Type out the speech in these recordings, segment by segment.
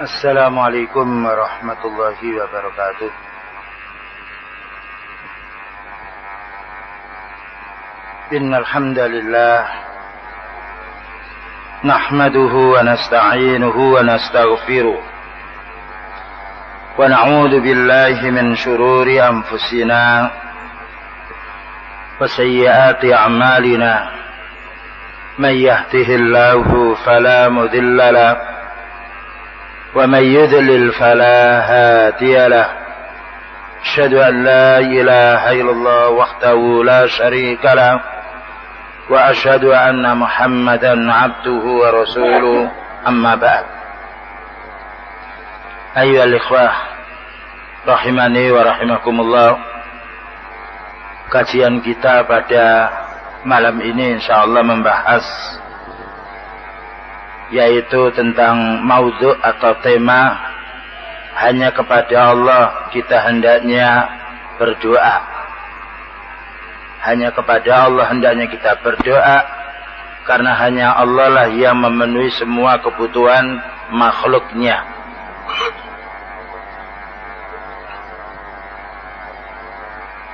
Assalamualaikum warahmatullahi wabarakatuh. Innal hamdalillah nahmaduhu wa nasta'inuhu wa nastaghfiruh wa na'udzu billahi min shururi anfusina wa sayyiati a'malina. Man yahdihillahu fala mudilla lahu ومن يضلل فلا هادي له. أشهد أن لا إله إلا الله وحده لا شريك له وأشهد أن محمدا عبده ورسوله. أما بعد. أيها الإخوة rahimani wa rahimakumullah. Kajian kita pada malam ini insyaallah membahas yaitu tentang maudhu' atau tema hanya kepada Allah kita hendaknya berdoa. Hanya kepada Allah hendaknya kita berdoa, karena hanya Allah lah yang memenuhi semua kebutuhan makhluknya.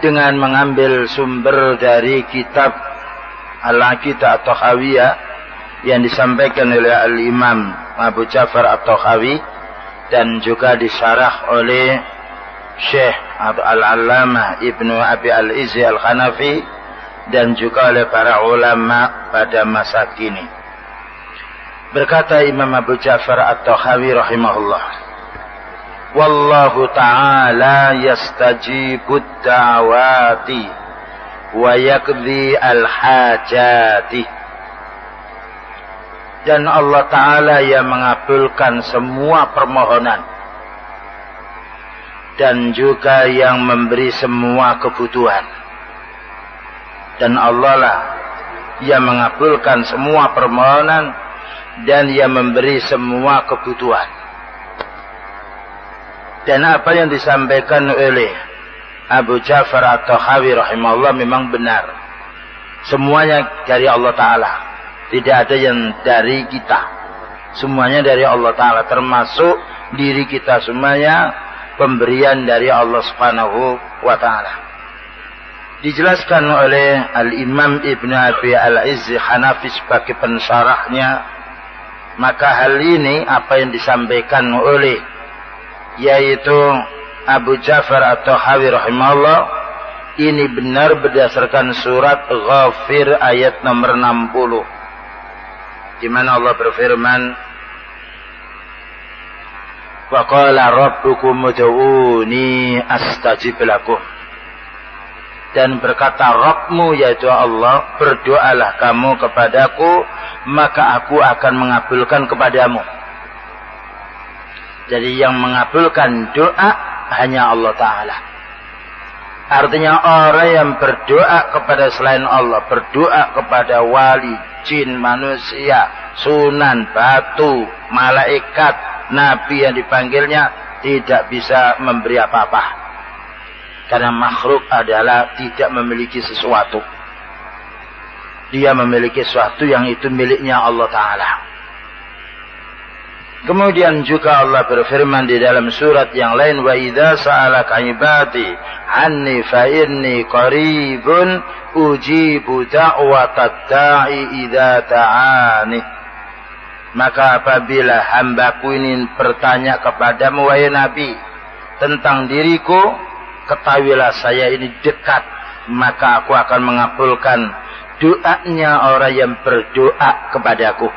Dengan mengambil sumber dari kitab Al-Aqidah At-Tahawiyah yang disampaikan oleh Al-Imam Abu Ja'far At-Tahawi dan juga disyarah oleh Syekh Al-Allamah Ibnu Abi Al-Izzi Al-Hanafi dan juga oleh para ulama pada masa kini. Berkata Imam Abu Ja'far At-Tahawi rahimahullah, wallahu ta'ala yastajibud da'awati wa yaqdi al-hajati. Dan Allah Ta'ala yang mengabulkan semua permohonan dan juga yang memberi semua kebutuhan. Dan Allah lah yang mengabulkan semua permohonan dan yang memberi semua kebutuhan. Dan apa yang disampaikan oleh Abu Ja'far At-Tahawi rahimahullah memang benar. Semuanya dari Allah Ta'ala. Tidak ada yang dari kita. Semuanya dari Allah Ta'ala. Termasuk diri kita semuanya pemberian dari Allah Subhanahu wa Ta'ala. Dijelaskan oleh Al-Imam Ibn Abi Al-Izzi Hanafi sebagai pensyarahnya. Maka hal ini apa yang disampaikan oleh yaitu Abu Ja'far At-Tahawi rahimahullah ini benar berdasarkan surat Ghafir ayat nomor 60. Di mana Allah berfirman, wa qala rabbukum ud'uni astajib lakum. Dan berkata Rabbmu yaitu Allah, berdoalah kamu kepadaku maka aku akan mengabulkan kepadamu. Jadi yang mengabulkan doa hanya Allah Ta'ala. Artinya orang yang berdoa kepada selain Allah, berdoa kepada wali, jin, manusia, sunan, batu, malaikat, nabi yang dipanggilnya tidak bisa memberi apa-apa. Karena makhluk adalah tidak memiliki sesuatu. Dia memiliki sesuatu yang itu miliknya Allah Ta'ala. Kemudian juga Allah berfirman di dalam surat yang lain, wa idza sa'alaka ibadi anni fa inni qaribun ujibu da'watad da'i idza ta'ani. Maka apabila hambaku ini bertanya kepadamu wahai Nabi tentang diriku, ketahuilah saya ini dekat, maka aku akan mengabulkan doanya orang yang berdoa kepadaku.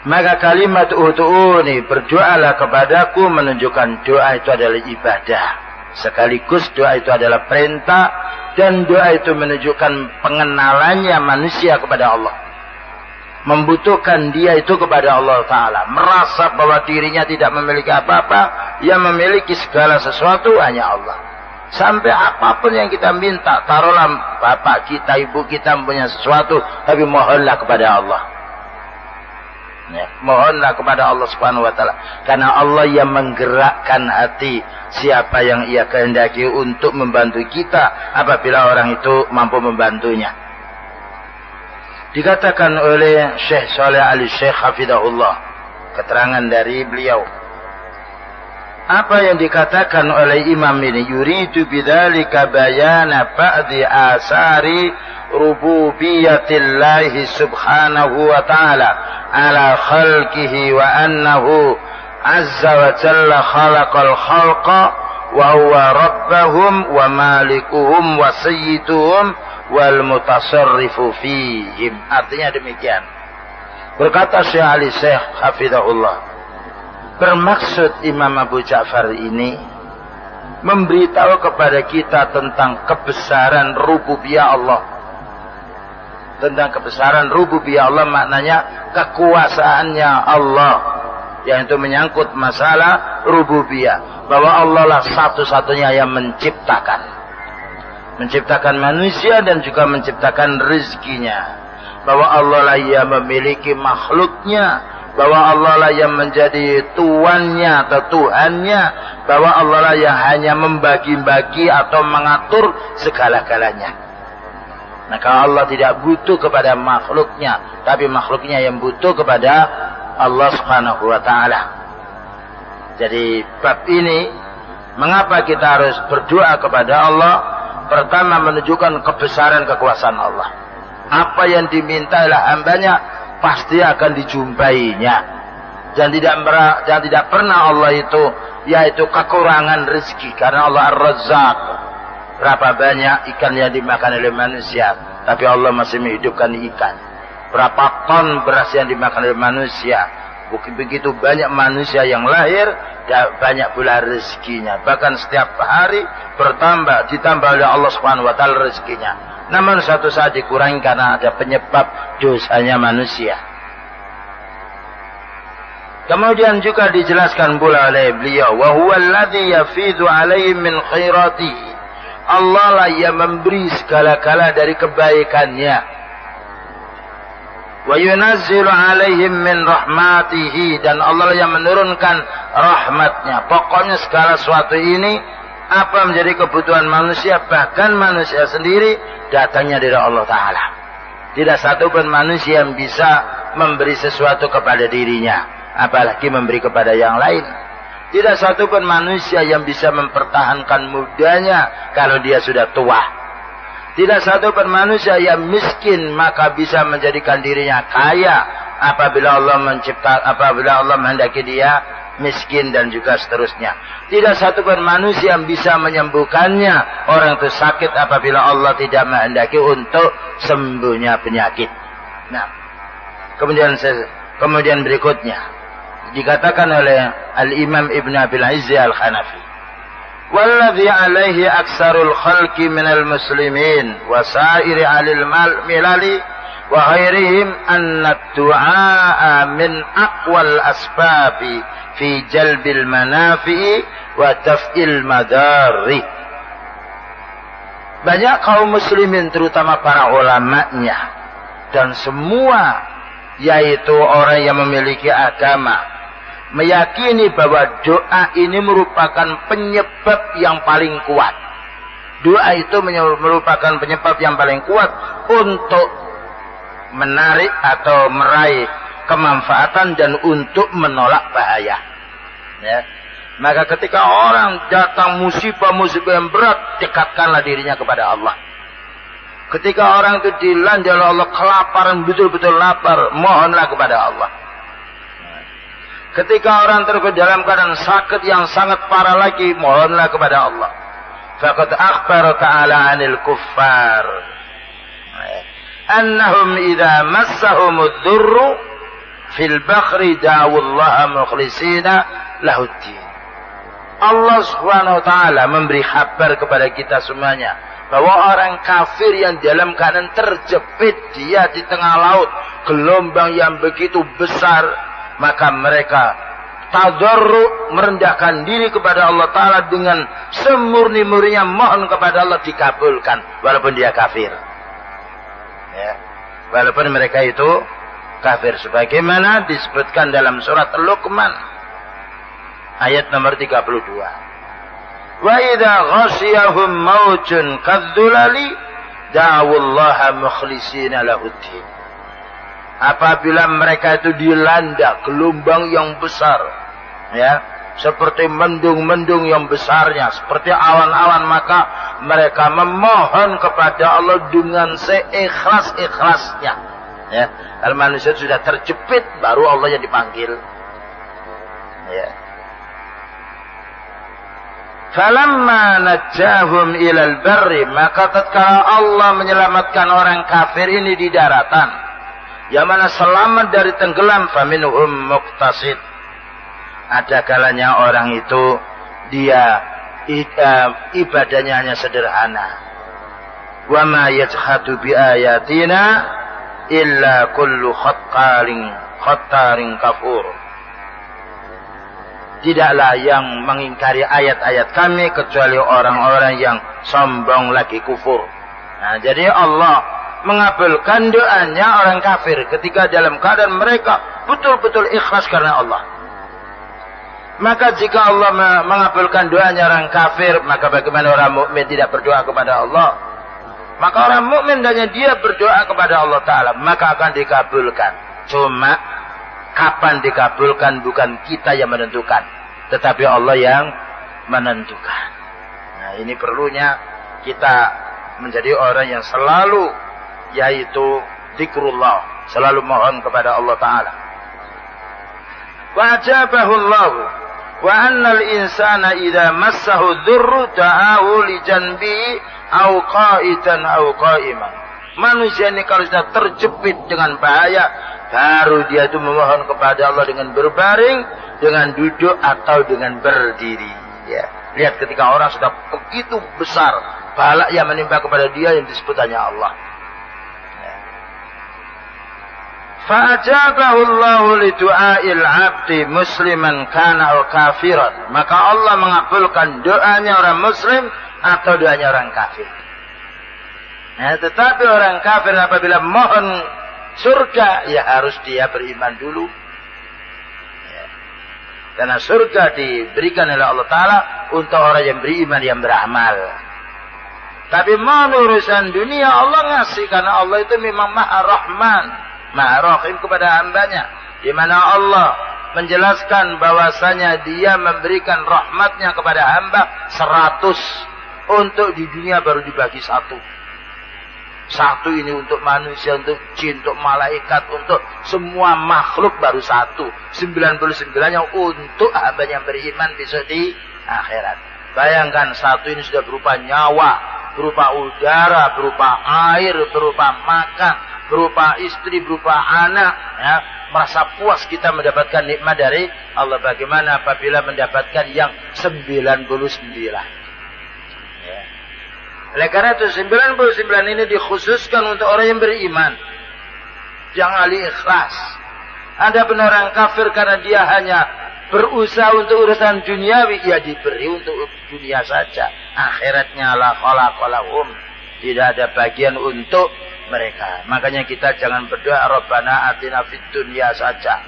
Maka kalimat ud'uni, berdoalah kepadaku, menunjukkan doa itu adalah ibadah. Sekaligus doa itu adalah perintah, dan doa itu menunjukkan pengenalannya manusia kepada Allah. Membutuhkan dia itu kepada Allah Ta'ala. Merasa bahwa dirinya tidak memiliki apa-apa, yang memiliki segala sesuatu hanya Allah. Sampai apapun yang kita minta, taruhlah bapak kita, ibu kita mempunyai sesuatu, tapi mohonlah kepada Allah. Ya, mohonlah kepada Allah Subhanahu wa Ta'ala, karena Allah yang menggerakkan hati siapa yang ia kehendaki untuk membantu kita apabila orang itu mampu membantunya. Dikatakan oleh Syekh Saleh Ali Syekh Hafidahullah, keterangan dari beliau. Apa yang dikatakan oleh imam ini, yuridu bidzalika bayana ba'di asari rububiyatillahi subhanahu wa ta'ala ala khalqihi wa annahu azza wa jalla khalaqal khalqa wa huwa rabbahum wa malikuhum wa sayyiduhum wal mutasarrifu fihim. Artinya demikian. Berkata Syekh Ali Syekh hafizahullah, bermaksud Imam Abu Ja'far ini memberitahu kepada kita tentang kebesaran rububiyah Allah. Tentang kebesaran rububiyah Allah maknanya kekuasaannya Allah, yang itu menyangkut masalah rububiyah, bahwa Allah lah satu-satunya yang menciptakan manusia dan juga menciptakan rezekinya, bahwa Allah lah yang memiliki makhluknya, bahwa Allah lah yang menjadi tuannya atau Tuhannya, bahwa Allah lah yang hanya membagi-bagi atau mengatur segala-galanya. Maka Allah tidak butuh kepada makhluknya, tapi makhluknya yang butuh kepada Allah Subhanahu wa ta'ala. Jadi bab ini, mengapa kita harus berdoa kepada Allah? Pertama, menunjukkan kebesaran kekuasaan Allah. Apa yang dimintailah hambanya pasti akan dijumpainya. Dan tidak pernah Allah itu yaitu kekurangan rezeki, karena Allah Ar-Razzaq. Berapa banyak ikan yang dimakan oleh manusia, tapi Allah masih menghidupkan ikan. Berapa ton beras yang dimakan oleh manusia, begitu banyak manusia yang lahir, banyak pula rezekinya. Bahkan setiap hari ditambah oleh Allah Subhanahu wa ta'ala rezekinya. Namun satu saat dikurangi karena ada penyebab dosanya manusia. Kemudian juga dijelaskan pula oleh beliau, wa huwa alladzi yafidu alaihi min khairatihi. Allah lah yang memberi segala-gala dari kebaikannya. Wa yunazzilu alaihim min rahmatihi, dan Allah yang menurunkan rahmatnya. Pokoknya segala sesuatu ini, apa menjadi kebutuhan manusia, bahkan manusia sendiri, datangnya dari Allah Ta'ala. Tidak satu pun manusia yang bisa memberi sesuatu kepada dirinya, apalagi memberi kepada yang lain. Tidak satu pun manusia yang bisa mempertahankan mudanya kalau dia sudah tua. Tidak satu pun manusia yang miskin maka bisa menjadikan dirinya kaya apabila Allah menghendaki dia miskin, dan juga seterusnya. Tidak satu pun manusia yang bisa menyembuhkannya. Orang itu sakit apabila Allah tidak menghendaki untuk sembuhnya penyakit. Nah, kemudian berikutnya dikatakan oleh Al-Imam Ibn Abil Izzi Al-Hanafi, walladhi alaihi aksarul khalqi minal muslimin wa sairi alil milali wa ghairihim anna du'a min aqwal asbabi fi jalbil manafi'i wa taf'il madari. Banyak kaum muslimin, terutama para ulamanya dan semua, yaitu orang yang memiliki agama, meyakini bahwa doa ini merupakan penyebab yang paling kuat. Doa itu merupakan penyebab yang paling kuat untuk menarik atau meraih kemanfaatan dan untuk menolak bahaya. Ya. Maka ketika orang datang musibah-musibah yang berat, dekatkanlah dirinya kepada Allah. Ketika orang itu dilanda oleh Allah kelaparan, betul-betul lapar, mohonlah kepada Allah. Ketika orang tersebut dalam keadaan sakit yang sangat parah lagi, mohonlah kepada Allah. Faqad akhbara ta'ala 'anil kuffar annahum idza massahumud dhurru fil bakhri da'awallaha mukhlishina lahuddin. Allah Subhanahu wa taala memberi kabar kepada kita semuanya bahwa orang kafir yang dalam keadaan terjepit dia di tengah laut, gelombang yang begitu besar, maka mereka tadarru, merendahkan diri kepada Allah Ta'ala dengan semurni-murninya, mohon kepada Allah, dikabulkan walaupun dia kafir. Ya. Walaupun mereka itu kafir, sebagaimana disebutkan dalam surat Luqman ayat nomor 32. Wa idza ghashiyahum maujun kadzulali da'awullaha mukhlishina lahuddin. apabila mereka itu dilanda gelombang yang besar, ya, seperti mendung-mendung yang besarnya, seperti awan-awan, maka mereka memohon kepada Allah dengan seikhlas-ikhlasnya. Ya, kalau manusia sudah terjepit, baru Allah yang dipanggil. Ya. Falamma najjahum ilal barri, maka tatkala Allah menyelamatkan orang kafir ini di daratan, yang mana selamat dari tenggelam, faminhum muqtasid, ada kalanya orang itu dia ibadahnya hanya sederhana. Wa ma yajhadu bi ayatina illa kullu khattarin kafur. Tidaklah yang mengingkari ayat-ayat kami kecuali orang-orang yang sombong lagi kufur. Nah, jadi Allah mengabulkan doanya orang kafir ketika dalam keadaan mereka betul-betul ikhlas karena Allah. Maka jika Allah mengabulkan doanya orang kafir, maka bagaimana orang mukmin tidak berdoa kepada Allah? Maka orang mukmin hanya dia berdoa kepada Allah Ta'ala, maka akan dikabulkan. Cuma kapan dikabulkan bukan kita yang menentukan, tetapi Allah yang menentukan. Nah, ini perlunya kita menjadi orang yang selalu, yaitu zikrullah, selalu mohon kepada Allah Ta'ala. Wa ajabahu Allah wa annal insana idza massahu dzurru ta'ahu li janbi au qa'idan au qa'iman. Manusia ini kalau sudah terjepit dengan bahaya, baru dia itu memohon kepada Allah dengan berbaring, dengan duduk atau dengan berdiri. Ya. Lihat ketika orang sudah begitu besar bala yang menimpa kepada dia, yang disebut hanya Allah. Fa'ajabahu Allah li du'ail 'abdi musliman kana aw kafiran. Maka Allah mengabulkan doanya orang muslim atau doanya orang kafir. Nah, tetapi orang kafir apabila mohon surga, ya harus dia beriman dulu. Ya. Karena surga diberikan oleh Allah Ta'ala untuk orang yang beriman, yang beramal. Tapi mohon urusan dunia Allah ngasih, karena Allah itu memang Maha Rahman, Maha Rahim kepada hambanya, di mana Allah menjelaskan bahwasanya dia memberikan rahmatnya kepada hamba 100, untuk di dunia baru dibagi 1. 1 ini untuk manusia, untuk jin, untuk malaikat, untuk semua makhluk baru 1. 99-nya untuk hamba yang beriman besok di akhirat. Bayangkan 1 ini sudah berupa nyawa, berupa udara, berupa air, berupa makan, berupa istri, berupa anak, ya. Merasa puas kita mendapatkan nikmat dari Allah. Bagaimana apabila mendapatkan yang 99? Ya. Oleh karena itu 99 ini dikhususkan untuk orang yang beriman, yang ahli ikhlas. Ada orang kafir karena dia hanya berusaha untuk urusan duniawi, ya diberi untuk dunia saja. Akhiratnya la khalaqalahum, tidak ada bagian untuk mereka. Makanya kita jangan berdoa Rabbana atina fid dunya saja,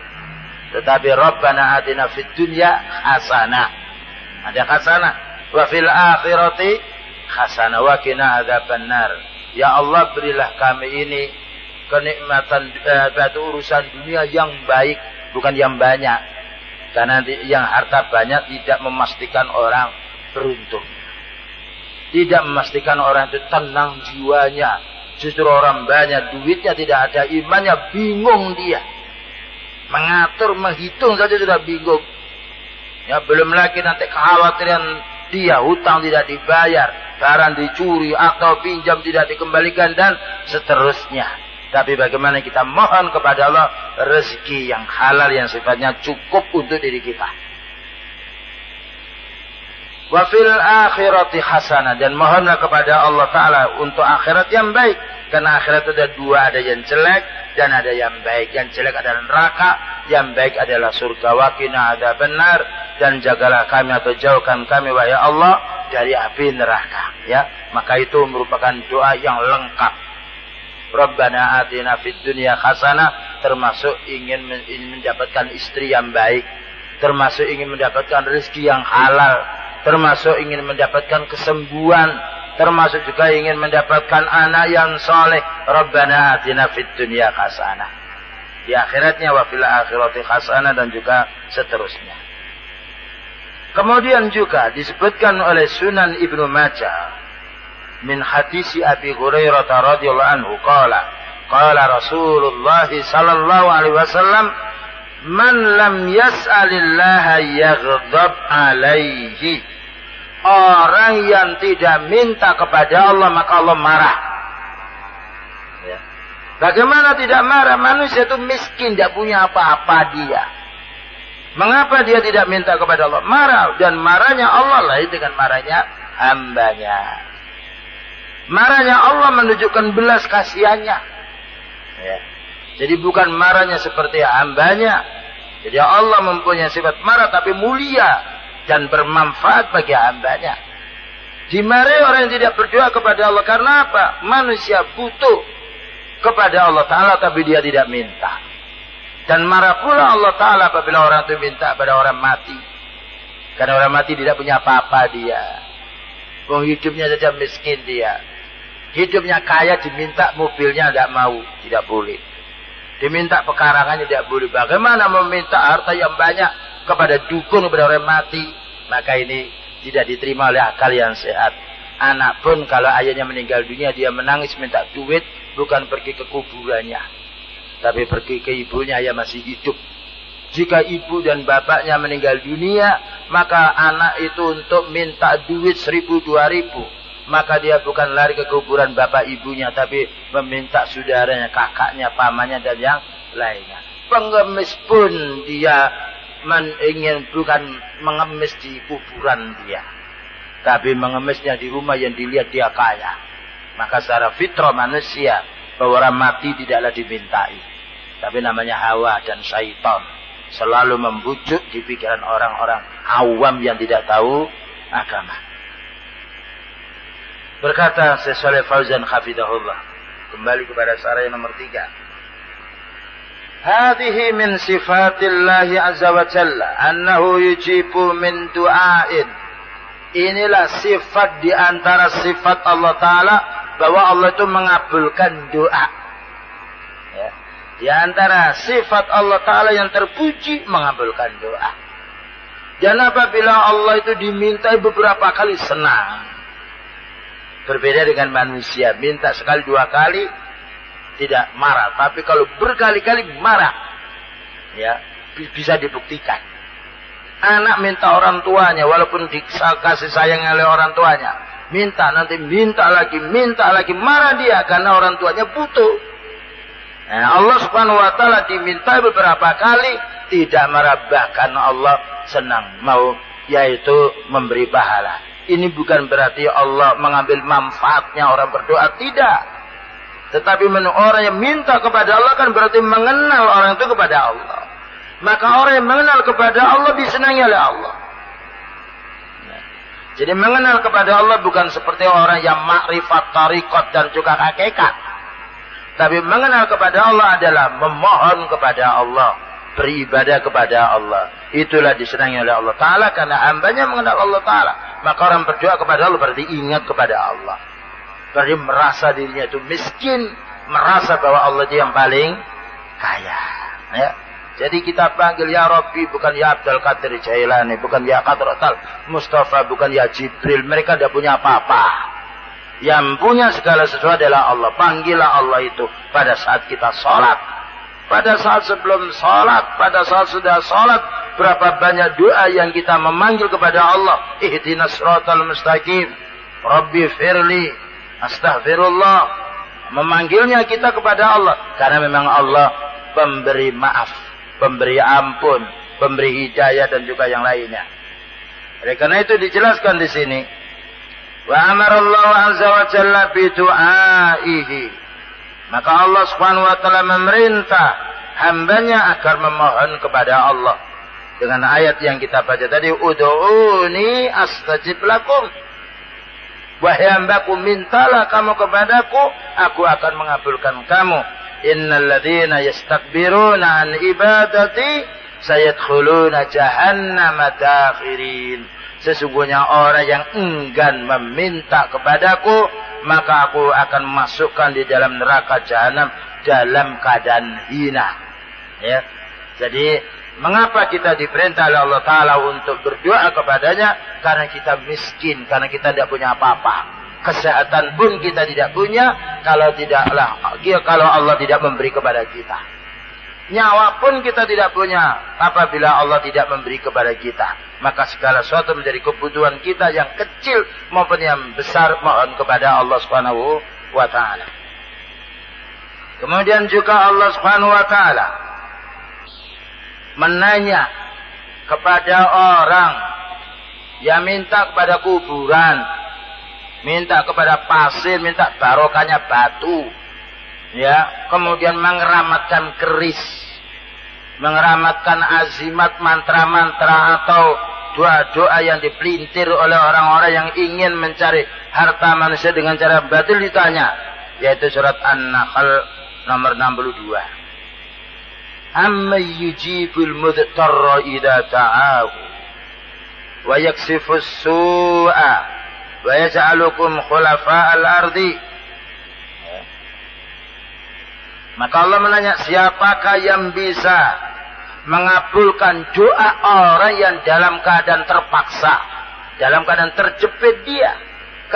tetapi Rabbana atina fid dunya hasanah. Ada hasanah. Wa fil akhirati hasanah wa qina adzabannar. Ya Allah, berilah kami ini kenikmatan urusan dunia yang baik, bukan yang banyak. Karena yang harta banyak tidak memastikan orang beruntung, tidak memastikan orang itu tenang jiwanya. Justru orang banyak duitnya, tidak ada imannya, bingung dia, mengatur, menghitung saja sudah bingung. Ya, belum lagi nanti kekhawatiran dia hutang tidak dibayar, barang dicuri atau pinjam tidak dikembalikan, dan seterusnya. Tapi bagaimana kita mohon kepada Allah rezeki yang halal, yang sifatnya cukup untuk diri kita. Wa fil akhirati hasanah, dan mohonlah kepada Allah Ta'ala untuk akhirat yang baik. Karena akhirat itu ada 2, ada yang jelek dan ada yang baik. Yang jelek adalah neraka, yang baik adalah surga. Wa qina adzabannar, dan jagalah kami atau jauhkan kami wahai Allah dari api neraka. Ya, maka itu merupakan doa yang lengkap. Rabbana atina fid dunya hasanah, termasuk ingin mendapatkan istri yang baik, termasuk ingin mendapatkan rezeki yang halal, termasuk ingin mendapatkan kesembuhan, termasuk juga ingin mendapatkan anak yang soleh. Rabbana atina fid dunya hasanah. di akhiratnya, wa fil akhirati hasanah, dan juga seterusnya. Kemudian juga disebutkan oleh Sunan Ibnu Majah min hadisi Abi Hurairah radhiyallahu anhu qala Rasulullah sallallahu alaihi wasallam, man lam yas'alillaha yaghdab alaihi. Orang yang tidak minta kepada Allah maka Allah marah. Ya. Bagaimana tidak marah? Manusia itu miskin, tidak punya apa-apa dia. Mengapa dia tidak minta kepada Allah? Marah, dan marahnya Allah lain dengan marahnya hambanya. Marahnya Allah menunjukkan belas kasihannya. Ya. Jadi bukan marahnya seperti hambanya. Jadi Allah mempunyai sifat marah tapi mulia dan bermanfaat bagi hambanya. Dimarahi orang yang tidak berdoa kepada Allah. Karena apa? Manusia butuh kepada Allah Ta'ala tapi dia tidak minta. Dan marah pula Allah Ta'ala apabila orang itu minta pada orang mati. Karena orang mati tidak punya apa-apa dia. Hidupnya saja miskin dia. Hidupnya kaya diminta mobilnya tidak mau. Tidak boleh. Diminta pekarangannya tidak boleh. Bagaimana meminta harta yang banyak kepada dukun, kepada orang mati? Maka ini tidak diterima oleh akal yang sehat. Anak pun kalau ayahnya meninggal dunia, dia menangis minta duit, bukan pergi ke kuburannya, tapi pergi ke ibunya yang masih hidup. Jika ibu dan bapaknya meninggal dunia, maka anak itu untuk minta duit 1.000, 2.000, maka dia bukan lari ke kuburan bapak ibunya, tapi meminta saudaranya, kakaknya, pamannya, dan yang lainnya. Pengemis pun dia ingin bukan mengemis di kuburan dia, tapi mengemisnya di rumah yang dilihat dia kaya. Maka secara fitrah manusia bahwa orang mati tidaklah dimintai, tapi namanya hawa dan syaitan selalu membujuk di pikiran orang-orang awam yang tidak tahu agama. Berkata Syekh Shalih Fauzan hafidhahullah, kembali kepada syarah yang nomor 3. Hadhihi min sifatillahi azza wa jalla annahu yujibu min du'ain. Inilah sifat di antara sifat Allah Ta'ala, bahwa Allah itu mengabulkan doa. Ya. Di antara sifat Allah Ta'ala yang terpuji, mengabulkan doa. Dan apabila Allah itu dimintai beberapa kali, senang. Berbeda dengan manusia, minta sekali 2 kali tidak marah, tapi kalau berkali-kali marah, ya bisa dibuktikan. Anak minta orang tuanya, walaupun dikasih sayang oleh orang tuanya, minta minta lagi, marah dia karena orang tuanya butuh. Nah, Allah Subhanahu Wa Taala diminta beberapa kali tidak marah, bahkan Allah senang mau, yaitu memberi pahala. Ini bukan berarti Allah mengambil manfaatnya orang berdoa, tidak. Tetapi orang yang minta kepada Allah kan berarti mengenal orang itu kepada Allah. Maka orang yang mengenal kepada Allah disenangi oleh Allah. Nah, jadi mengenal kepada Allah bukan seperti orang yang makrifat, tariqat, dan juga hakikat. Tapi mengenal kepada Allah adalah memohon kepada Allah, beribadah kepada Allah. Itulah disenangi oleh Allah Ta'ala karena hambanya mengenal Allah Ta'ala. Maka orang berdoa kepada Allah berarti ingat kepada Allah. Berarti merasa dirinya itu miskin, merasa bahwa Allah itu yang paling kaya. Ya. Jadi kita panggil ya Rabbi, bukan ya Abdul Qadir Jailani, bukan ya Qadratul Mustafa, bukan ya Jibril. Mereka tidak punya apa-apa. Yang punya segala sesuatu adalah Allah. Panggillah Allah itu pada saat kita sholat, pada saat sebelum sholat, pada saat sudah sholat. Berapa banyak doa yang kita memanggil kepada Allah. Ihdinas siratal mustaqim, Rabbi firli, astaghfirullah. Memanggilnya kita kepada Allah karena memang Allah pemberi maaf, pemberi ampun, pemberi hidayah, dan juga yang lainnya. Oleh karena itu dijelaskan di sini, wa amarallahu azza wa jalla bi du'aihi. Maka Allah Subhanahu wa taala memerintah hambanya agar memohon kepada Allah dengan ayat yang kita baca tadi, ud'uni astajib lakum. Wahai hambaku, mintalah kamu kepadaku, aku akan mengabulkan kamu. Innal ladzina yastakbiruna an ibadati sayadkhuluna jahannama dakhirin. Sesungguhnya orang yang enggan meminta kepadaku, maka aku akan masukkan di dalam neraka jahanam dalam keadaan hina. Ya. Jadi mengapa kita diperintah oleh Allah Ta'ala untuk berdoa kepadanya? Karena kita miskin, karena kita tidak punya apa-apa. Kesehatan pun kita tidak punya kalau Allah tidak memberi kepada kita. Nyawa pun kita tidak punya apabila Allah tidak memberi kepada kita. Maka segala sesuatu menjadi kebutuhan kita yang kecil maupun yang besar, mohon kepada Allah Subhanahu wa Ta'ala. Kemudian juga Allah Subhanahu wa Ta'ala menanya kepada orang yang minta kepada kuburan, minta kepada pasir, minta barokahnya batu, ya, kemudian mengeramatkan keris, mengeramatkan azimat mantra-mantra atau doa-doa yang dipelintir oleh orang-orang yang ingin mencari harta manusia dengan cara batil, ditanya, yaitu surat An-Nahl nomor 62. Amma yujibul mudtarra idza ta'ahu wa yaksifus su'a wa yaj'alukum khulafa'al ardi. Maka Allah menanya, siapakah yang bisa mengabulkan doa orang yang dalam keadaan terpaksa, dalam keadaan terjepit dia,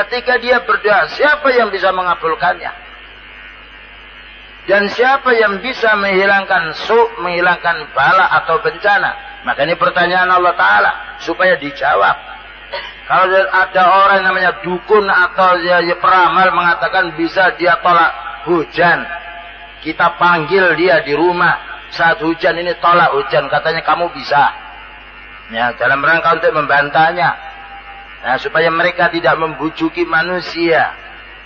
ketika dia berdoa, siapa yang bisa mengabulkannya? Dan siapa yang bisa menghilangkan menghilangkan bala atau bencana? Maka ini pertanyaan Allah Ta'ala supaya dijawab. Kalau ada orang yang namanya dukun atau peramal mengatakan bisa dia tolak hujan, kita panggil dia di rumah saat hujan ini, tolak hujan, katanya kamu bisa. Ya, dalam rangka untuk membantahnya. Nah, supaya mereka tidak membujuki manusia,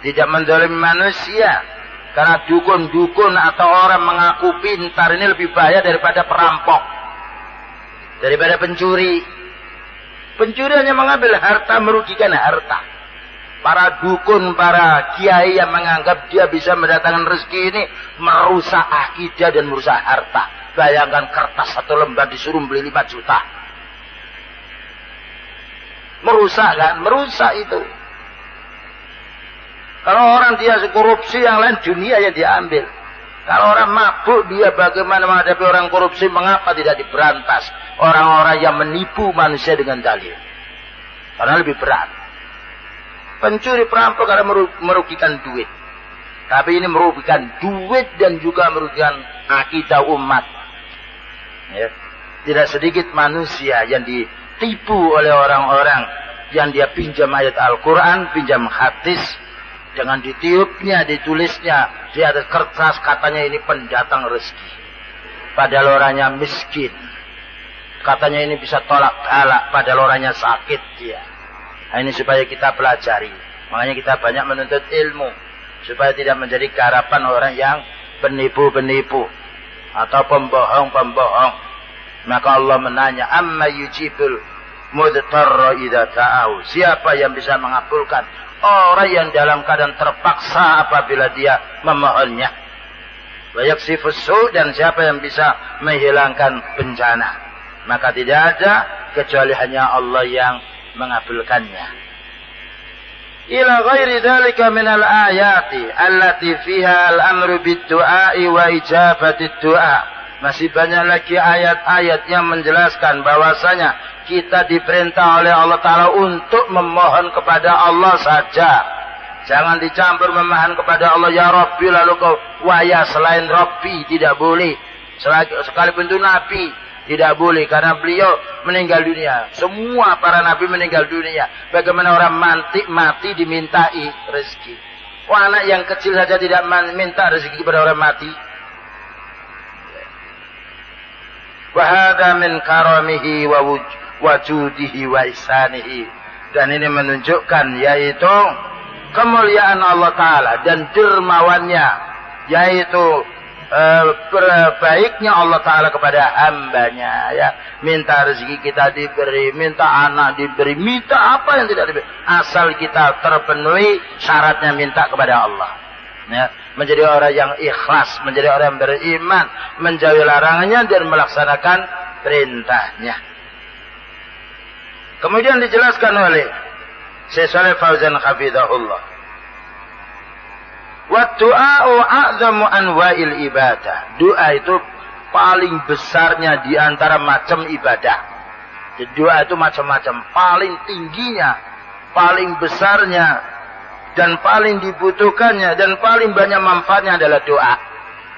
tidak mendolimi manusia. Karena dukun-dukun atau orang mengaku pintar ini lebih bahaya daripada perampok, daripada pencuri. Pencuri hanya mengambil harta, merugikan harta. Para dukun, para kiai yang menganggap dia bisa mendatangkan rezeki ini merusak akidah dan merusak harta. Bayangkan kertas satu lembar disuruh beli 5 juta. Merusak kan? Merusak itu. Kalau orang dia korupsi, yang lain dunia yang diambil. Kalau orang mabuk, dia bagaimana menghadapi orang korupsi? Mengapa tidak diberantas orang-orang yang menipu manusia dengan dalil? Karena lebih berat. Pencuri, perampok karena merugikan duit. Tapi ini merugikan duit dan juga merugikan akidah umat. Ya. Tidak sedikit manusia yang ditipu oleh orang-orang yang dia pinjam ayat Al-Quran, pinjam hadis, dengan ditiupnya, ditulisnya di atas kertas, katanya ini pendatang rezeki. Padahal orangnya miskin. Katanya ini bisa tolak bala, padahal orangnya sakit dia. Nah, ini supaya kita pelajari. Makanya kita banyak menuntut ilmu, supaya tidak menjadi garapan orang yang penipu-penipu atau pembohong-pembohong. Maka Allah menanya, amma yujibul mudtarra idza ta'au. Siapa yang bisa mengabulkan orang yang dalam keadaan terpaksa apabila dia memohonnya? Wa yaksifus su', dan siapa yang bisa menghilangkan bencana? Maka tidak ada kecuali hanya Allah yang mengabulkannya. Ila ghairi dzalika minal ayati allati fiha al-amru bid-du'a'i wa ijabatid du'a. Masih banyak lagi ayat-ayat yang menjelaskan bahwasanya kita diperintah oleh Allah Ta'ala untuk memohon kepada Allah saja. Jangan dicampur memohon kepada Allah, ya Rabbi, lalu kau waya selain Rabbi, tidak boleh. Sekalipun itu Nabi, tidak boleh, karena beliau meninggal dunia. Semua para Nabi meninggal dunia. Bagaimana orang mati dimintai rezeki? Anak yang kecil saja tidak minta rezeki kepada orang mati. Wahada min karamihi wa wajudihi wa ihsanihi. Dan ini menunjukkan yaitu kemuliaan Allah Ta'ala dan dermawannya, yaitu baiknya Allah Ta'ala kepada hambanya, ya. Minta rezeki kita diberi, minta anak diberi, minta apa yang tidak diberi, asal kita terpenuhi syaratnya minta kepada Allah, ya. Menjadi orang yang ikhlas, menjadi orang yang beriman, menjauhi larangannya dan melaksanakan perintahnya. Kemudian dijelaskan oleh Syekh Shalih Fauzan hafizahullah, wa du'a'u a'zamu anwa'il ibadah. Doa itu paling besarnya di antara macam ibadah. Jadi doa itu macam-macam. Paling tingginya, paling besarnya, dan paling dibutuhkannya, dan paling banyak manfaatnya adalah doa.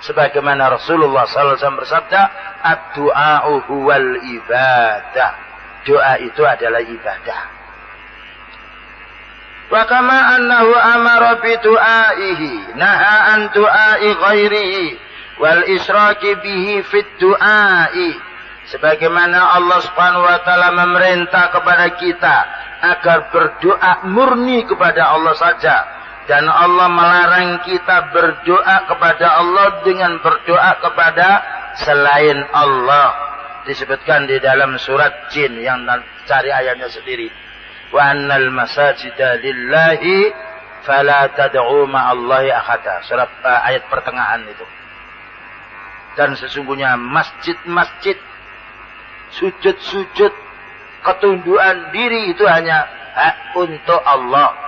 Sebagaimana Rasulullah SAW bersabda, ad-du'a'u huwal ibadah. Doa itu adalah ibadah. Wa kama annahu amara bi du'aihi naha an du'ai ghairihi wal israki bihi fit du'ai. Sebagaimana Allah Subhanahu wa taala memerintah kepada kita agar berdoa murni kepada Allah saja, dan Allah melarang kita berdoa kepada Allah dengan berdoa kepada selain Allah. Disebutkan di dalam surat Jin yang cari ayatnya sendiri. Wa annal masajida lillahi fala tad'u ma'allahi ahada. Surat ayat pertengahan itu. Dan sesungguhnya masjid-masjid, sujud-sujud, ketundukan diri itu hanya hak untuk Allah.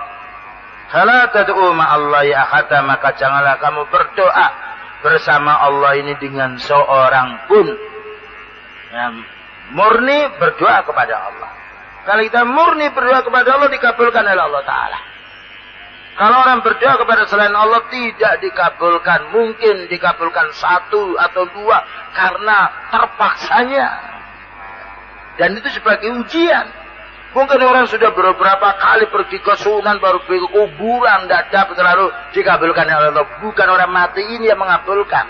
Fala tad'u ma'allahi ahada, maka janganlah kamu berdoa bersama Allah ini dengan seorang pun. Murni berdoa kepada Allah. Kalau kita murni berdoa kepada Allah, dikabulkan oleh Allah Ta'ala. Kalau orang berdoa kepada selain Allah, tidak dikabulkan. Mungkin dikabulkan 1 atau 2 karena terpaksanya. Dan itu sebagai ujian. Mungkin orang sudah beberapa kali pergi ke sunan, baru pergi ke kuburan, tidak dapat, lalu dikabulkan oleh Allah. Bukan orang mati ini yang mengabulkan.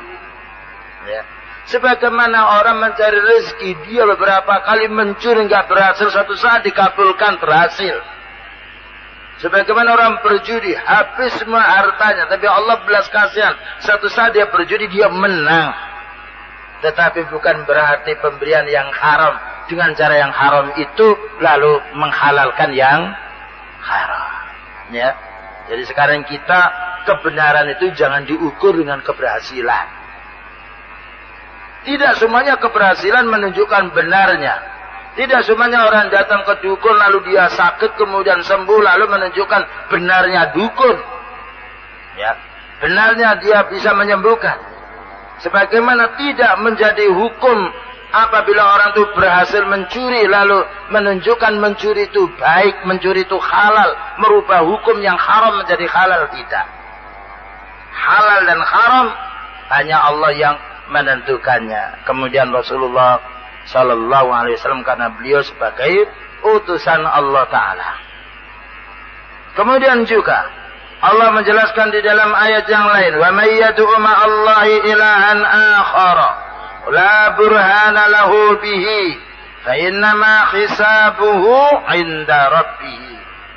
Ya. Sebagaimana orang mencari rezeki, dia beberapa kali mencuri nggak berhasil, suatu saat dikabulkan berhasil. Sebagaimana orang berjudi, habis semua hartanya, tapi Allah belas kasihan, suatu saat dia berjudi, dia menang. Tetapi bukan berarti pemberian yang haram dengan cara yang haram itu lalu menghalalkan yang haram. Ya. Jadi sekarang kita, kebenaran itu jangan diukur dengan keberhasilan. Tidak semuanya keberhasilan menunjukkan benarnya. Tidak semuanya orang datang ke dukun lalu dia sakit kemudian sembuh lalu menunjukkan benarnya dukun. Ya, benarnya dia bisa menyembuhkan. Sebagaimana tidak menjadi hukum apabila orang itu berhasil mencuri lalu menunjukkan mencuri itu baik, mencuri itu halal, merubah hukum yang haram menjadi halal, tidak. Halal dan haram hanya Allah yang menentukannya. Kemudian Rasulullah Sallallahu Alaihi Wasallam, karena beliau sebagai utusan Allah Taala. Kemudian juga Allah menjelaskan di dalam ayat yang lain, wa may yad'u ma'allahi ilahan akhara la burhana lahu bihi fa innama hisabuhu 'inda rabbih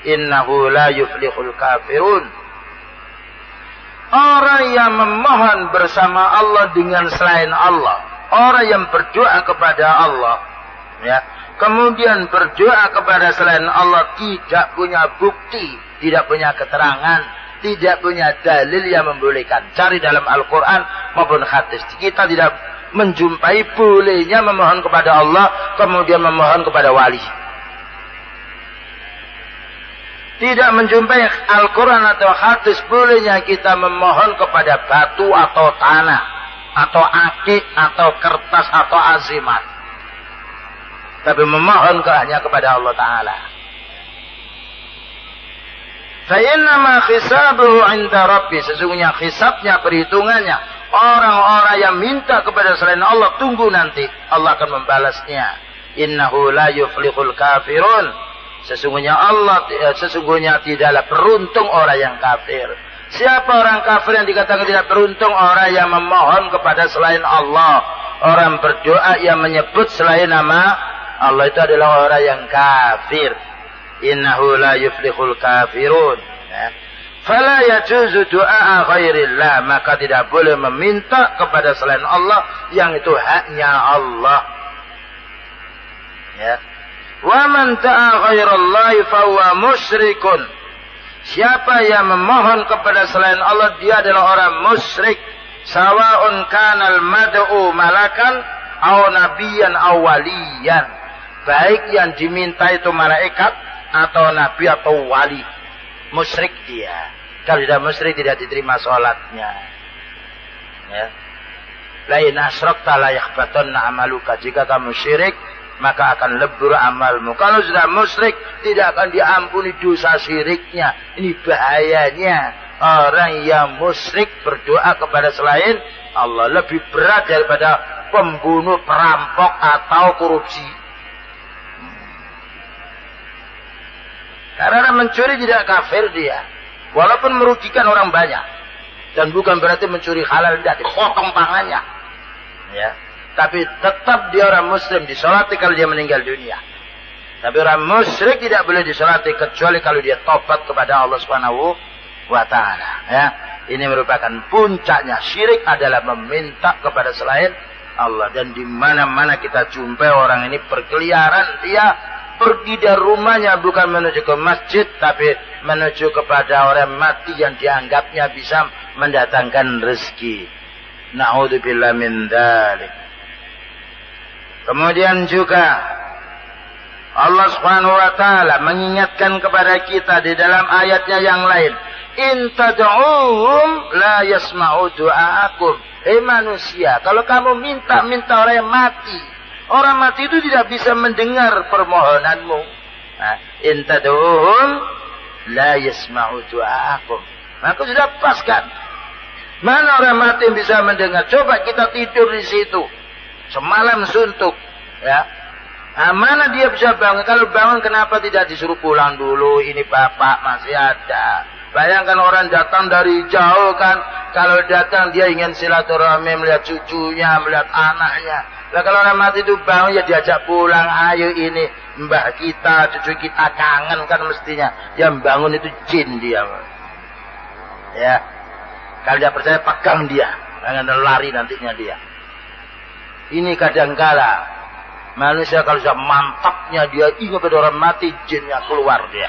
innahu la yuflihul kafirun. Orang yang memohon bersama Allah dengan selain Allah, orang yang berdoa kepada Allah, ya, kemudian berdoa kepada selain Allah, tidak punya bukti, tidak punya keterangan, tidak punya dalil yang membolehkan. Cari dalam Al-Quran maupun hadis. Kita tidak menjumpai bolehnya memohon kepada Allah, kemudian memohon kepada wali. Tidak menjumpai Al-Quran atau hadis bolehnya kita memohon kepada batu atau tanah, atau akik, atau kertas, atau azimat. Tapi memohon hanya kepada Allah Ta'ala. Fa'innama khisabuhu 'inda Rabbi. Sesungguhnya hisabnya, perhitungannya, orang-orang yang minta kepada selain Allah, tunggu nanti Allah akan membalasnya. Innahu la yuflihul kafirun. Sesungguhnya tidaklah beruntung orang yang kafir. Siapa orang kafir yang dikatakan tidak beruntung? Orang yang memohon kepada selain Allah, orang berdoa yang menyebut selain nama Allah, itu adalah orang yang kafir. Innahu la yuflihul kafirun. Fala yajuzu du'a ghairillah, maka tidak boleh meminta kepada selain Allah yang itu haknya Allah. Ya. Wa man ta'a ghairallahi fahuwa musyrikun. Siapa yang memohon kepada selain Allah, dia adalah orang musyrik. Sawa'un kanal mad'u malakan aw nabiyan aw waliyan. Baik yang diminta itu malaikat atau nabi atau wali, musyrik dia. Kalau tidak musyrik tidak diterima sholatnya. Ya. La in asyrakta la yahbatanna amaluka. Jika kamu syirik, maka akan lebur amalmu. Kalau sudah musyrik, tidak akan diampuni dosa syiriknya. Ini bahayanya. Orang yang musyrik berdoa kepada selain Allah lebih berat daripada pembunuh, perampok, atau korupsi. Karena orang mencuri tidak kafir dia. Walaupun merugikan orang banyak. Dan bukan berarti mencuri halal, tidak dipotong tangannya. Ya. Tapi tetap dia orang muslim, disolati kalau dia meninggal dunia. Tapi orang musyrik tidak boleh disolati kecuali kalau dia tobat kepada Allah Subhanahu wa ta'ala. Ya. Ini merupakan puncaknya. Syirik adalah meminta kepada selain Allah. Dan di mana-mana kita jumpai orang ini berkeliaran, dia pergi dari rumahnya bukan menuju ke masjid, tapi menuju kepada orang mati yang dianggapnya bisa mendatangkan rezeki. Na'udzubillah min dzalik. Kemudian juga Allah Subhanahu wa taala mengingatkan kepada kita di dalam ayatnya yang lain, in tad'uhum la yasma'u du'aakum. Manusia, kalau kamu minta orang yang mati, orang mati itu tidak bisa mendengar permohonanmu. In tad'uhum la yasma'u du'aakum. Maka sudah pas kan? Mana orang mati yang bisa mendengar? Coba kita tidur di situ semalam suntuk, ya. Mana dia bisa bangun? Kalau bangun kenapa tidak disuruh pulang dulu? Ini bapak masih ada. Bayangkan orang datang dari jauh kan. Kalau datang dia ingin silaturahmi, melihat cucunya, melihat anaknya. Nah kalau orang mati itu bangun ya diajak pulang. Ayo ini mbah kita, cucu kita kangen kan mestinya. Yang bangun itu jin dia. Ya. Kalau dia percaya pegang dia. Jangan lari nantinya dia. Ini kadangkala manusia kalau sudah mantapnya dia ingat pada orang mati, jinnya keluar dia.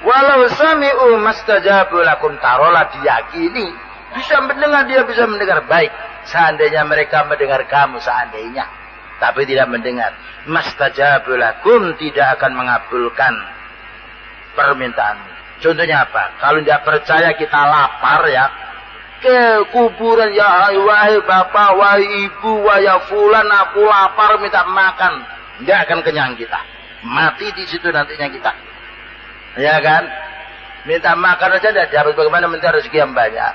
Walau sami'u mastajabu lakum, tarolah diyakini bisa mendengar, dia bisa mendengar baik. Seandainya mereka mendengar kamu, seandainya, tapi tidak mendengar, mastajabu lakum, tidak akan mengabulkan permintaanmu. Contohnya apa? Kalau tidak percaya kita lapar ya, ke kuburan, ya wahai bapak, wahai ibu, wahai fulan, aku lapar minta makan. Nggak akan kenyang kita. Mati di situ nantinya kita. Ya kan? Minta makan aja tidak dapat, bagaimana minta rezeki yang banyak.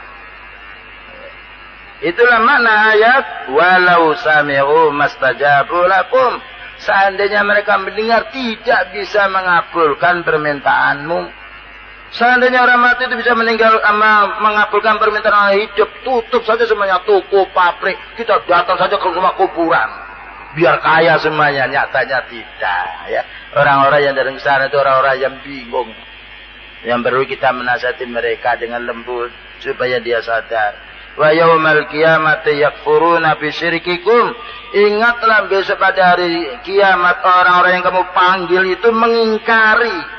Itulah makna ayat walau sami'u mastajabu lakum. Seandainya mereka mendengar, tidak bisa mengabulkan permintaanmu. Seandainya orang mati itu bisa meninggal mengabulkan permintaan orang hidup, tutup saja semuanya, toko, pabrik, kita datang saja ke rumah kuburan, biar kaya semuanya. Nyatanya tidak. Ya, orang-orang yang datang ke sana itu orang-orang yang bingung, yang perlu kita menasihati mereka dengan lembut supaya dia sadar. Wa yaumal qiyamati yakfuruna bi syirkikum. Ingatlah besok pada hari kiamat orang-orang yang kamu panggil itu mengingkari,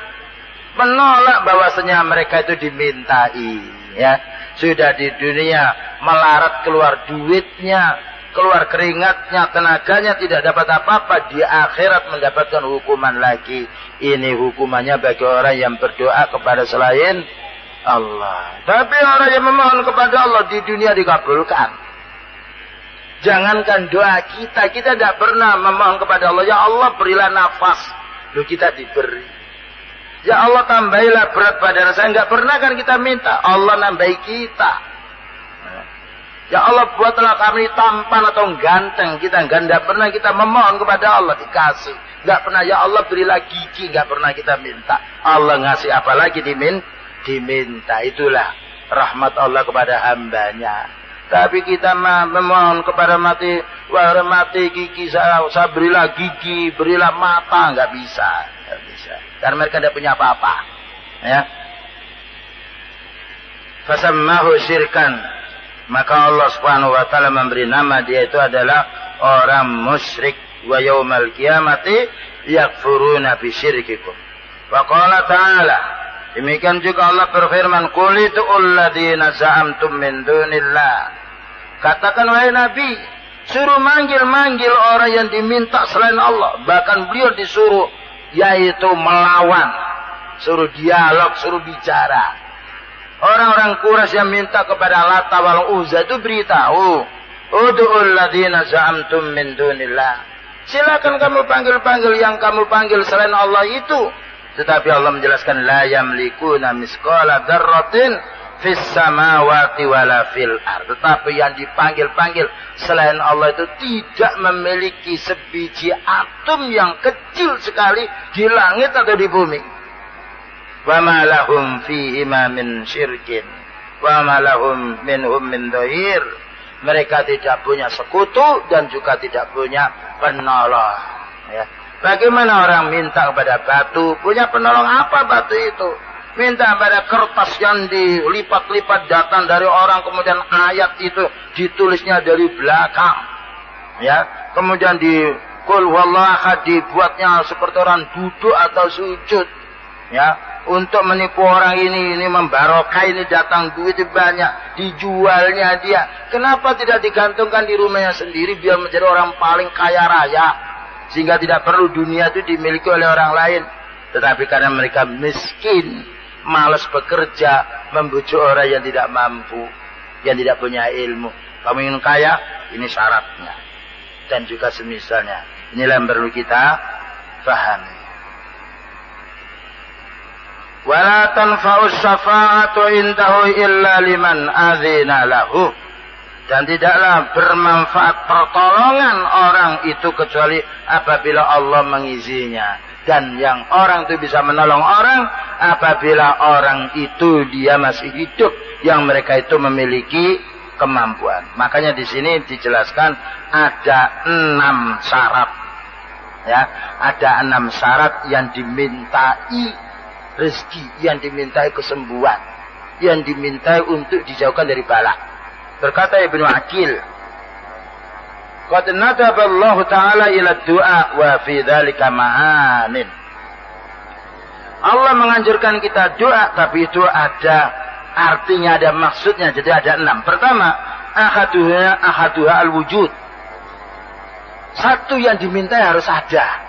menolak bahwasanya mereka itu dimintai, ya. Sudah di dunia melarat keluar duitnya, keluar keringatnya, tenaganya, tidak dapat apa-apa. Di akhirat mendapatkan hukuman lagi. Ini hukumannya bagi orang yang berdoa kepada selain Allah. Tapi orang yang memohon kepada Allah di dunia dikabulkan. Jangankan doa kita tidak pernah memohon kepada Allah, ya Allah berilah nafas. Loh, kita diberi. Ya Allah tambahilah berat badan saya. Enggak pernah kan kita minta, Allah nambahi kita. Ya Allah buatlah kami tampan atau ganteng. Kita enggak pernah kita memohon kepada Allah, dikasih. Enggak pernah, ya Allah berilah gigi. Enggak pernah kita minta. Allah ngasih apa lagi diminta. Itulah rahmat Allah kepada hambanya. Tapi kita memohon kepada mati, wahai mati gigi saya berilah gigi, berilah mata. Enggak bisa. Karena mereka tidak punya apa-apa, ya. Fasammahu syirkan, maka Allah Subhanahu wa taala memberi nama dia itu adalah orang musyrik. Wa yaumal qiyamati yakfuruna bi syirkikum. Wa qala ta'ala, demikian juga Allah berfirman, qul id'ul ladzina za'amtum min dunillah. Katakan wahai Nabi, suruh manggil orang yang diminta selain Allah. Bahkan beliau disuruh yaitu melawan, suruh dialog, suruh bicara. Orang-orang Quraisy yang minta kepada Lata wal Uzza itu beritahu, ud'ul ladzina za'amtum min dunillah. Silakan kamu panggil-panggil yang kamu panggil selain Allah itu. Tetapi Allah menjelaskan la yamlikuna misqala dzarratin fis samawati wala fil ard. Tetapi yang dipanggil-panggil selain Allah itu tidak memiliki sebiji atom yang kecil sekali di langit atau di bumi. Wa ma lahum fihi ma min syirkin wa ma lahum minhum min dhahir. Mereka tidak punya sekutu dan juga tidak punya penolong. Ya. Bagaimana orang minta kepada batu, punya penolong apa batu itu? Minta pada kertas yang dilipat-lipat datang dari orang, kemudian ayat itu ditulisnya dari belakang. Ya, kemudian di qul huwallahu ahad dibuatnya seperti orang duduk atau sujud. Ya, untuk menipu orang ini membarokah, ini datang duit banyak, dijualnya dia. Kenapa tidak digantungkan di rumahnya sendiri biar menjadi orang paling kaya raya, sehingga tidak perlu dunia itu dimiliki oleh orang lain. Tetapi karena mereka miskin, malas bekerja, membujuk orang yang tidak mampu, yang tidak punya ilmu. Kamu ingin kaya, ini syaratnya. Dan juga semisalnya. Inilah yang perlu kita pahami. Wala tanfa'us syafa'atu indahu illa liman adzina lahu. Dan tidaklah bermanfaat pertolongan orang itu kecuali apabila Allah mengizinnya. Dan yang orang itu bisa menolong orang apabila orang itu dia masih hidup, yang mereka itu memiliki kemampuan. Makanya di sini dijelaskan ada 6 syarat. Ya, ada 6 syarat yang dimintai rezeki, yang dimintai kesembuhan, yang dimintai untuk dijauhkan dari bala. Berkata Ibnu Aqil, qad nadaba Allah Ta'ala ila du'a wa fi dzalika ma'anin. Allah menganjurkan kita doa, tapi itu ada artinya, ada maksudnya. Jadi ada 6. Pertama, ahaduha al-wujud. Satu yang dimintai harus ada.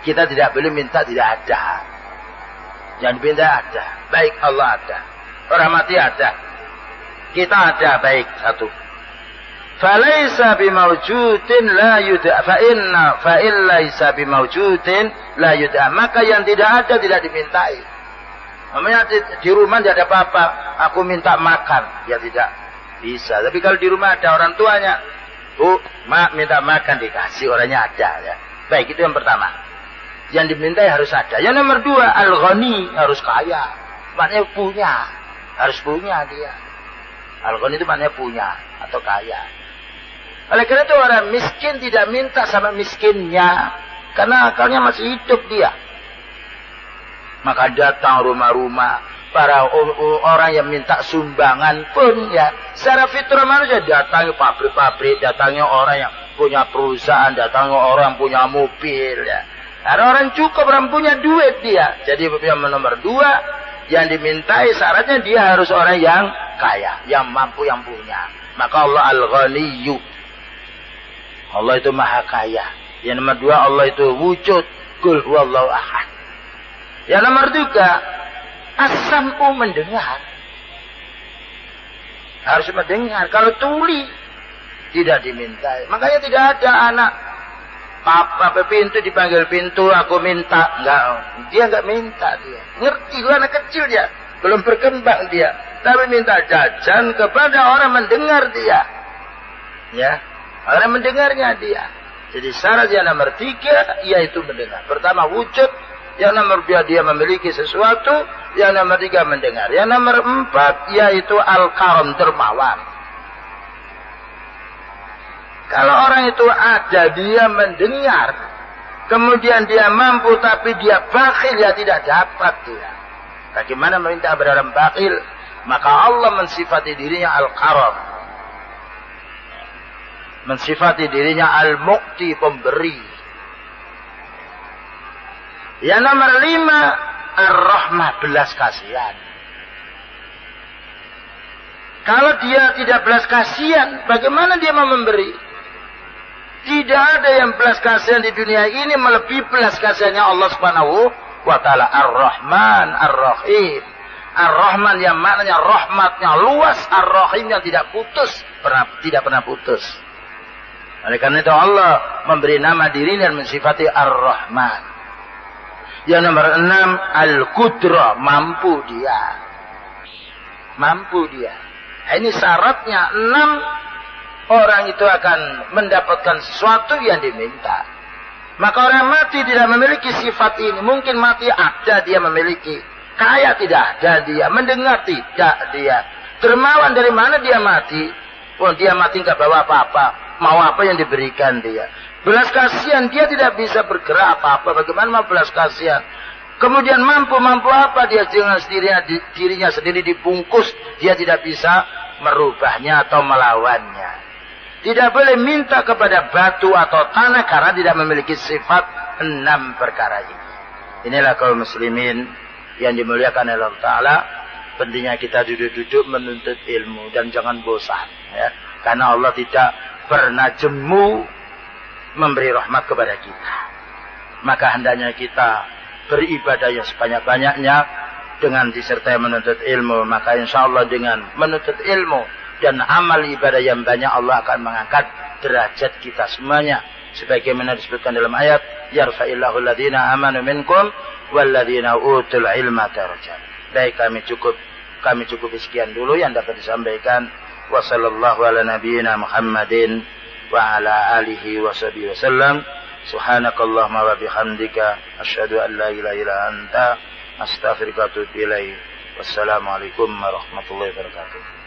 Kita tidak boleh minta tidak ada. Yang diminta ada. Baik Allah ada. Orang mati ada. Kita ada, baik satu. Falaisa bimawjudin la yud'a fa illaisa bimawjudin la yud'a. Maka yang tidak ada tidak dimintai. Namanya di rumah tidak ada apa-apa, aku minta makan, ya tidak bisa. Tapi kalau di rumah ada orang tuanya, Bu, mak minta makan, dikasih, orangnya ada ya. Baik, itu yang pertama. Yang dimintai harus ada. Yang nomor 2, al-ghani, harus kaya. Maknanya punya. Harus punya dia. Al-ghani itu maknanya punya atau kaya. Oleh karena itu orang miskin tidak minta sama miskinnya. Karena akalnya masih hidup dia. Maka datang rumah-rumah. Para orang yang minta sumbangan pun ya. Secara fitrah manusia datangi pabrik-pabrik. Datangi orang yang punya perusahaan. Datangi orang yang punya mobil ya. Ada orang cukup, orang punya duit dia. Jadi yang nomor 2, yang dimintai syaratnya dia harus orang yang kaya, yang mampu, yang punya. Maka Allah al-ghaniyyu. Allah itu maha kaya. Yang nomor 2, Allah itu wujud. Qul huwallahu ahad. Yang nomor 3, as-sam'u, mendengar. Harus mendengar. Kalau tuli tidak dimintai. Makanya tidak ada anak papa pintu dipanggil pintu, aku minta. Enggak, dia enggak minta dia. Ngerti, gua anak kecil dia, belum berkembang dia. Tapi minta jajan kepada orang mendengar dia. Ya, orang mendengarnya dia. Jadi syarat yang nomor 3 yaitu mendengar. Pertama wujud, yang nomor 2 dia memiliki sesuatu, yang nomor 3 mendengar. Yang nomor 4 yaitu al-karam, dermawan. Kalau orang itu ada, dia mendengar, kemudian dia mampu tapi dia bakhil, ya tidak dapat dia. Bagaimana meminta kepada orang bakhil? Maka Allah mensifati dirinya al-karam, mensifati dirinya al-muqti, pemberi. Yang nomor 5, ar-rahmah, belas kasihan. Kalau dia tidak belas kasihan, bagaimana dia mau memberi? Tidak ada yang belas kasihan di dunia ini melebihi belas kasihannya Allah Subhanahu wa Ta'ala. Ar-Rahman, Ar-Rahim. Ar-Rahman yang maknanya rahmatnya luas, Ar-Rahim yang tidak pernah putus. Oleh karena itu Allah memberi nama diri dan mensifati Ar-Rahman. Yang nomor 6, Al-Qudra, mampu dia. Mampu dia. Ini syaratnya 6, orang itu akan mendapatkan sesuatu yang diminta. Maka orang mati tidak memiliki sifat ini. Mungkin mati ada dia memiliki. Kaya tidak ada dia. Mendengar tidak dia. Dermawan dari mana dia mati? Oh, dia mati nggak bawa apa-apa. Mau apa yang diberikan dia? Belas kasihan, dia tidak bisa bergerak apa-apa. Bagaimana mau belas kasihan? Kemudian mampu apa? Dia dengan dirinya sendiri dibungkus. Dia tidak bisa merubahnya atau melawannya. Tidak boleh minta kepada batu atau tanah karena tidak memiliki sifat 6 perkara ini. Inilah kaum muslimin yang dimuliakan oleh Allah Ta'ala. Pentingnya kita duduk-duduk menuntut ilmu dan jangan bosan. Ya. Karena Allah tidak pernah jemu memberi rahmat kepada kita. Maka hendaknya kita beribadah yang sebanyak-banyaknya dengan disertai menuntut ilmu. Maka insya Allah dengan menuntut ilmu dan amal ibadah yang banyak Allah akan mengangkat derajat kita semuanya. Sebagaimana disebutkan dalam ayat, yarfa'illahu alladhina amanu minkum walladhina utul ilma darajat. Baik, kami cukup sekian dulu yang dapat disampaikan. Wa sallallahu ala nabiyyina Muhammadin wa ala alihi wa sahbihi wasallam. Subhanakallahumma wa bihamdika asyhadu an la ilaha illa anta astaghfiruka wa atubu ilaik. Wassalamualaikum warahmatullahi wabarakatuh.